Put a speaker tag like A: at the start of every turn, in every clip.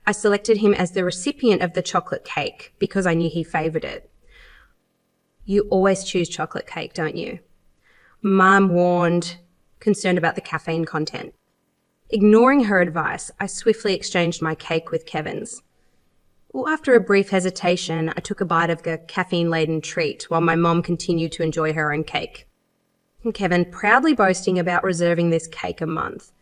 A: I selected him as the recipient of the chocolate cake because I knew he favoured it. You always choose chocolate cake, don't you? Mum warned, concerned about the caffeine content. Ignoring her advice, I swiftly exchanged my cake with Kevin's. Well, after a brief hesitation, I took a bite of the caffeine-laden treat while my mom continued to enjoy her own cake. And Kevin, proudly boasting about reserving this cake a month,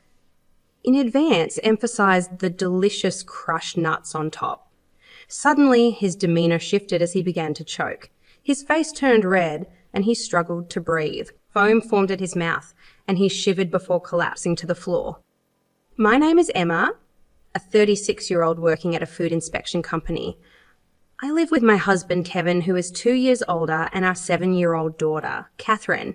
A: in advance emphasised the delicious crushed nuts on top. Suddenly, his demeanour shifted as he began to choke. His face turned red and he struggled to breathe. Foam formed at his mouth and he shivered before collapsing to the floor. My name is Emma, a 36-year-old working at a food inspection company. I live with my husband, Kevin, who is 2 years older, and our 7-year-old daughter, Catherine.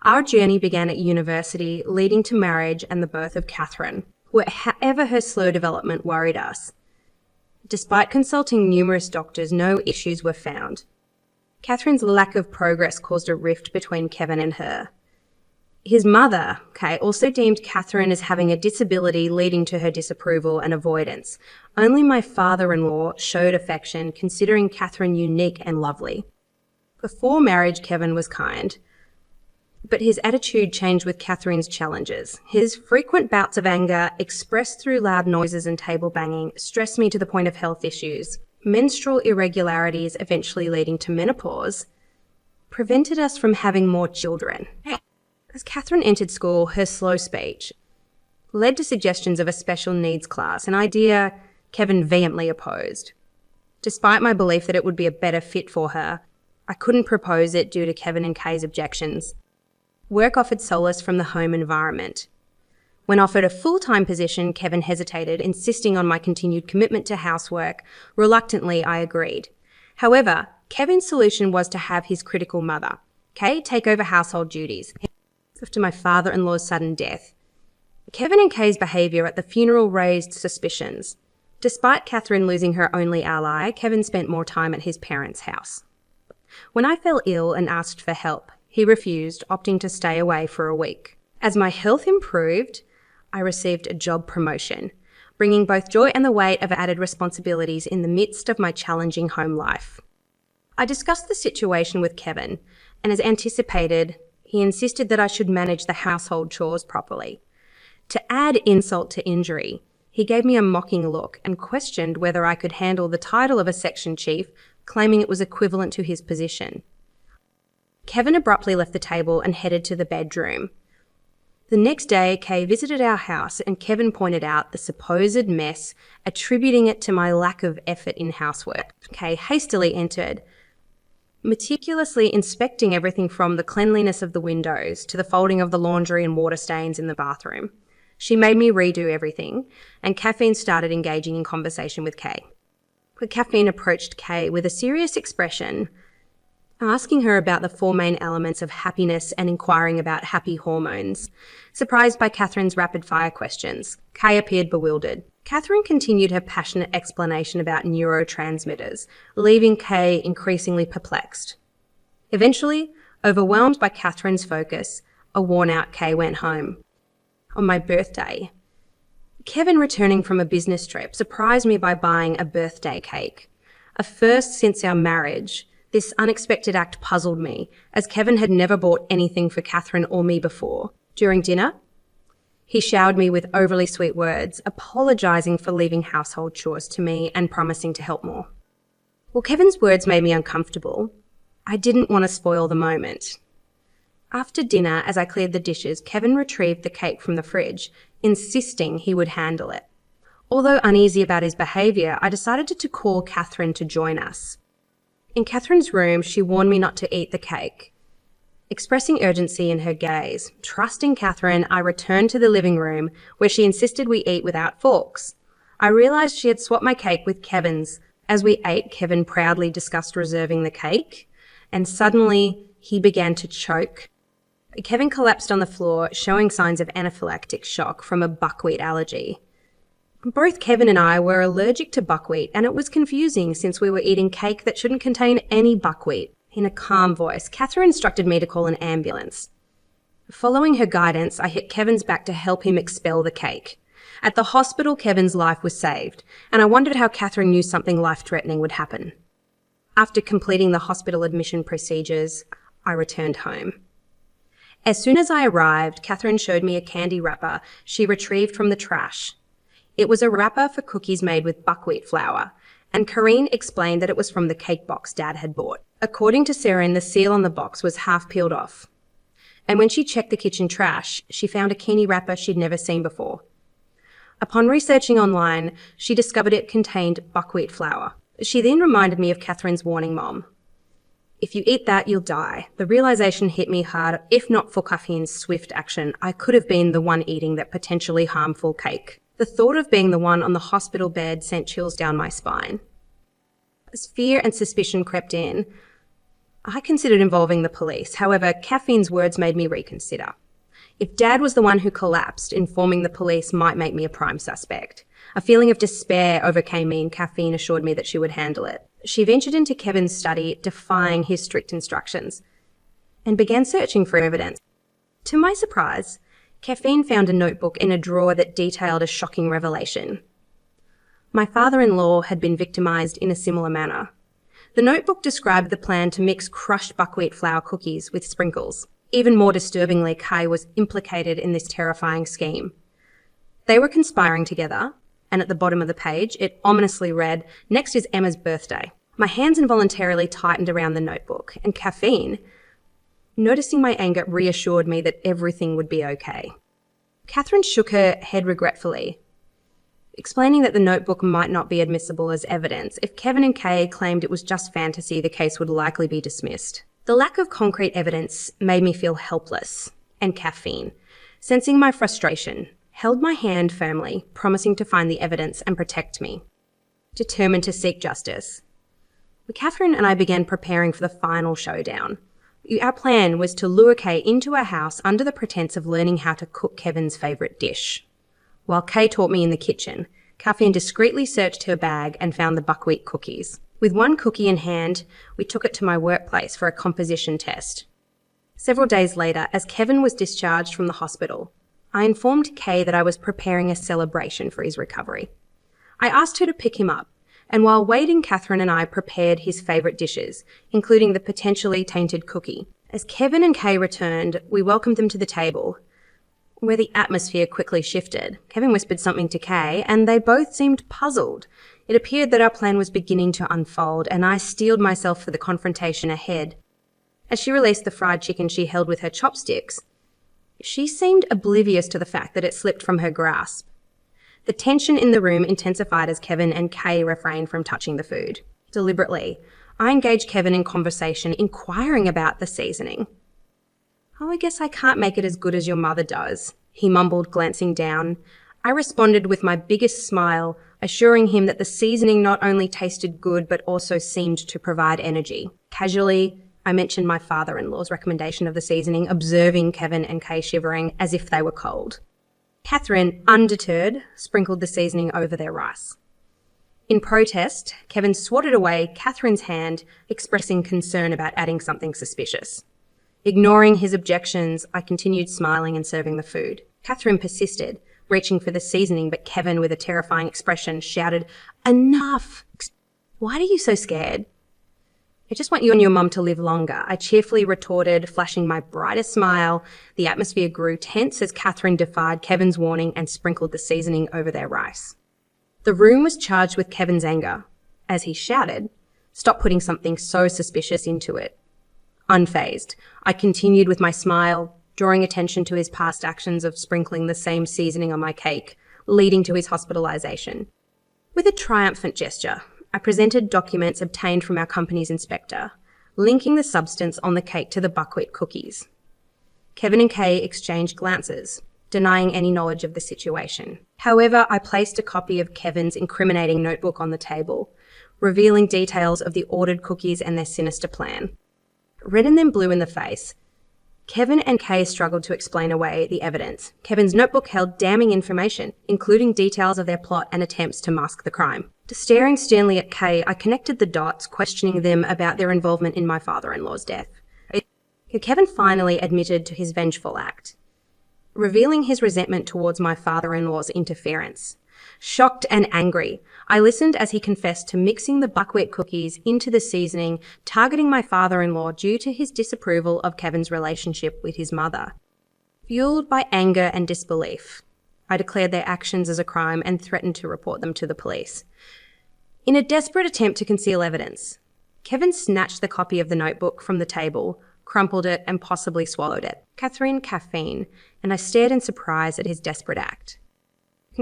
A: Our journey began at university, leading to marriage and the birth of Catherine, however her slow development worried us. Despite consulting numerous doctors, no issues were found. Catherine's lack of progress caused a rift between Kevin and her. His mother, Kay, also deemed Catherine as having a disability leading to her disapproval and avoidance. Only my father-in-law showed affection, considering Catherine unique and lovely. Before marriage, Kevin was kind, but his attitude changed with Catherine's challenges. His frequent bouts of anger, expressed through loud noises and table banging, stressed me to the point of health issues. Menstrual irregularities, eventually leading to menopause, prevented us from having more children. As Catherine entered school, her slow speech led to suggestions of a special needs class, an idea Kevin vehemently opposed. Despite my belief that it would be a better fit for her, I couldn't propose it due to Kevin and Kay's objections. Work offered solace from the home environment. When offered a full-time position, Kevin hesitated, insisting on my continued commitment to housework. Reluctantly, I agreed. However, Kevin's solution was to have his critical mother, Kay, take over household duties. After my father-in-law's sudden death, Kevin and Kay's behaviour at the funeral raised suspicions. Despite Catherine losing her only ally, Kevin spent more time at his parents' house. When I fell ill and asked for help, he refused, opting to stay away for a week. As my health improved, I received a job promotion, bringing both joy and the weight of added responsibilities in the midst of my challenging home life. I discussed the situation with Kevin, and as anticipated, he insisted that I should manage the household chores properly. To add insult to injury, he gave me a mocking look and questioned whether I could handle the title of a section chief, claiming it was equivalent to his position. Kevin abruptly left the table and headed to the bedroom. The next day, Kay visited our house and Kevin pointed out the supposed mess, attributing it to my lack of effort in housework. Kay hastily entered, meticulously inspecting everything from the cleanliness of the windows to the folding of the laundry and water stains in the bathroom. She made me redo everything, and Caffeine started engaging in conversation with Kay. But Caffeine approached Kay with a serious expression, asking her about the 4 main elements of happiness and inquiring about happy hormones. Surprised by Catherine's rapid-fire questions, Kay appeared bewildered. Catherine continued her passionate explanation about neurotransmitters, leaving Kay increasingly perplexed. Eventually, overwhelmed by Catherine's focus, a worn-out Kay went home. On my birthday, Kevin, returning from a business trip, surprised me by buying a birthday cake. A first since our marriage, this unexpected act puzzled me, as Kevin had never bought anything for Catherine or me before. During dinner, he showered me with overly sweet words, apologising for leaving household chores to me and promising to help more. While Kevin's words made me uncomfortable, I didn't want to spoil the moment. After dinner, as I cleared the dishes, Kevin retrieved the cake from the fridge, insisting he would handle it. Although uneasy about his behaviour, I decided to call Catherine to join us. In Catherine's room, she warned me not to eat the cake, expressing urgency in her gaze. Trusting Catherine, I returned to the living room, where she insisted we eat without forks. I realised she had swapped my cake with Kevin's. As we ate, Kevin proudly discussed reserving the cake, and suddenly he began to choke. Kevin collapsed on the floor, showing signs of anaphylactic shock from a buckwheat allergy. Both Kevin and I were allergic to buckwheat, and it was confusing since we were eating cake that shouldn't contain any buckwheat. In a calm voice, Catherine instructed me to call an ambulance. Following her guidance, I hit Kevin's back to help him expel the cake. At the hospital, Kevin's life was saved, and I wondered how Catherine knew something life-threatening would happen. After completing the hospital admission procedures, I returned home. As soon as I arrived, Catherine showed me a candy wrapper she retrieved from the trash. It was a wrapper for cookies made with buckwheat flour, and Corinne explained that it was from the cake box Dad had bought. According to Seren, the seal on the box was half peeled off. And when she checked the kitchen trash, she found a kini wrapper she'd never seen before. Upon researching online, she discovered it contained buckwheat flour. She then reminded me of Catherine's warning mom. If you eat that, you'll die. The realization hit me hard. If not for Caffeine's swift action, I could have been the one eating that potentially harmful cake. The thought of being the one on the hospital bed sent chills down my spine. As fear and suspicion crept in, I considered involving the police. However, Caffeine's words made me reconsider. If Dad was the one who collapsed, informing the police might make me a prime suspect. A feeling of despair overcame me, and Caffeine assured me that she would handle it. She ventured into Kevin's study, defying his strict instructions, and began searching for evidence. To my surprise, Caffeine found a notebook in a drawer that detailed a shocking revelation. My father-in-law had been victimized in a similar manner. The notebook described the plan to mix crushed buckwheat flour cookies with sprinkles. Even more disturbingly, Kai was implicated in this terrifying scheme. They were conspiring together, and at the bottom of the page, it ominously read, "Next is Emma's birthday." My hands involuntarily tightened around the notebook, and Caffeine, noticing my anger, reassured me that everything would be okay. Catherine shook her head regretfully, explaining that the notebook might not be admissible as evidence. If Kevin and Kay claimed it was just fantasy, the case would likely be dismissed. The lack of concrete evidence made me feel helpless, and Caffeine, sensing my frustration, held my hand firmly, promising to find the evidence and protect me. Determined to seek justice, Catherine and I began preparing for the final showdown. Our plan was to lure Kay into our house under the pretense of learning how to cook Kevin's favourite dish. While Kay taught me in the kitchen, Caffeine discreetly searched her bag and found the buckwheat cookies. With one cookie in hand, we took it to my workplace for a composition test. Several days later, as Kevin was discharged from the hospital, I informed Kay that I was preparing a celebration for his recovery. I asked her to pick him up, and while waiting, Catherine and I prepared his favourite dishes, including the potentially tainted cookie. As Kevin and Kay returned, we welcomed them to the table, where the atmosphere quickly shifted. Kevin whispered something to Kay, and they both seemed puzzled. It appeared that our plan was beginning to unfold, and I steeled myself for the confrontation ahead. As she released the fried chicken she held with her chopsticks, she seemed oblivious to the fact that it slipped from her grasp. The tension in the room intensified as Kevin and Kay refrained from touching the food. Deliberately, I engaged Kevin in conversation, inquiring about the seasoning. "Oh, I guess I can't make it as good as your mother does," he mumbled, glancing down. I responded with my biggest smile, assuring him that the seasoning not only tasted good but also seemed to provide energy. Casually, I mentioned my father-in-law's recommendation of the seasoning, observing Kevin and Kay shivering as if they were cold. Catherine, undeterred, sprinkled the seasoning over their rice. In protest, Kevin swatted away Catherine's hand, expressing concern about adding something suspicious. Ignoring his objections, I continued smiling and serving the food. Catherine persisted, reaching for the seasoning, but Kevin, with a terrifying expression, shouted, "Enough! Why are you so scared?" "I just want you and your mum to live longer," I cheerfully retorted, flashing my brightest smile. The atmosphere grew tense as Catherine defied Kevin's warning and sprinkled the seasoning over their rice. The room was charged with Kevin's anger, as he shouted, "Stop putting something so suspicious into it." Unfazed, I continued with my smile, drawing attention to his past actions of sprinkling the same seasoning on my cake, leading to his hospitalization. With a triumphant gesture, I presented documents obtained from our company's inspector, linking the substance on the cake to the buckwheat cookies. Kevin and Kay exchanged glances, denying any knowledge of the situation. However, I placed a copy of Kevin's incriminating notebook on the table, revealing details of the ordered cookies and their sinister plan. Red and then blue in the face, Kevin and Kay struggled to explain away the evidence. Kevin's notebook held damning information, including details of their plot and attempts to mask the crime. Staring sternly at Kay, I connected the dots, questioning them about their involvement in my father-in-law's death. Kevin finally admitted to his vengeful act. revealing his resentment towards my father-in-law's interference. Shocked and angry, I listened as he confessed to mixing the buckwheat cookies into the seasoning, targeting my father-in-law due to his disapproval of Kevin's relationship with his mother. Fueled by anger and disbelief, I declared their actions as a crime and threatened to report them to the police. In a desperate attempt to conceal evidence, Kevin snatched the copy of the notebook from the table, crumpled it, and possibly swallowed it. Catherine caffeine, and I stared in surprise at his desperate act.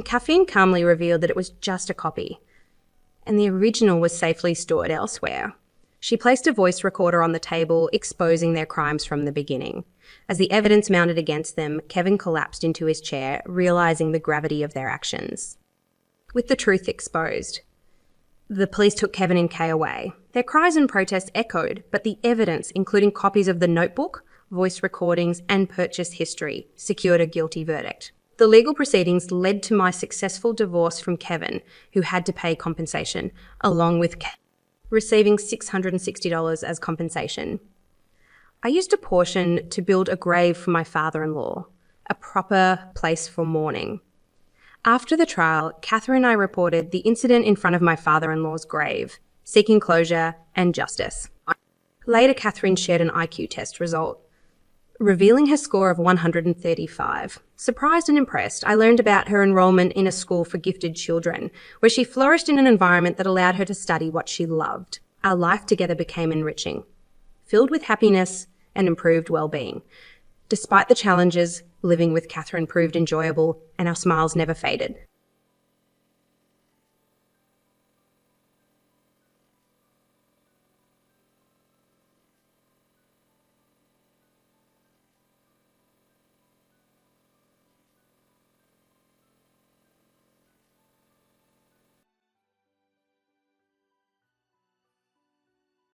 A: Caffeine calmly revealed that it was just a copy, and the original was safely stored elsewhere. She placed a voice recorder on the table, exposing their crimes from the beginning. As the evidence mounted against them, Kevin collapsed into his chair, realizing the gravity of their actions. With the truth exposed, the police took Kevin and Kay away. Their cries and protests echoed, but the evidence, including copies of the notebook, voice recordings, and purchase history, secured a guilty verdict. The legal proceedings led to my successful divorce from Kevin, who had to pay compensation, along with receiving $660 as compensation. I used a portion to build a grave for my father-in-law, a proper place for mourning. After the trial, Catherine and I reported the incident in front of my father-in-law's grave, seeking closure and justice. Later, Catherine shared an IQ test result, revealing her score of 135. Surprised and impressed, I learned about her enrollment in a school for gifted children, where she flourished in an environment that allowed her to study what she loved. Our life together became enriching, filled with happiness and improved well-being. Despite the challenges, living with Catherine proved enjoyable, and our smiles never faded.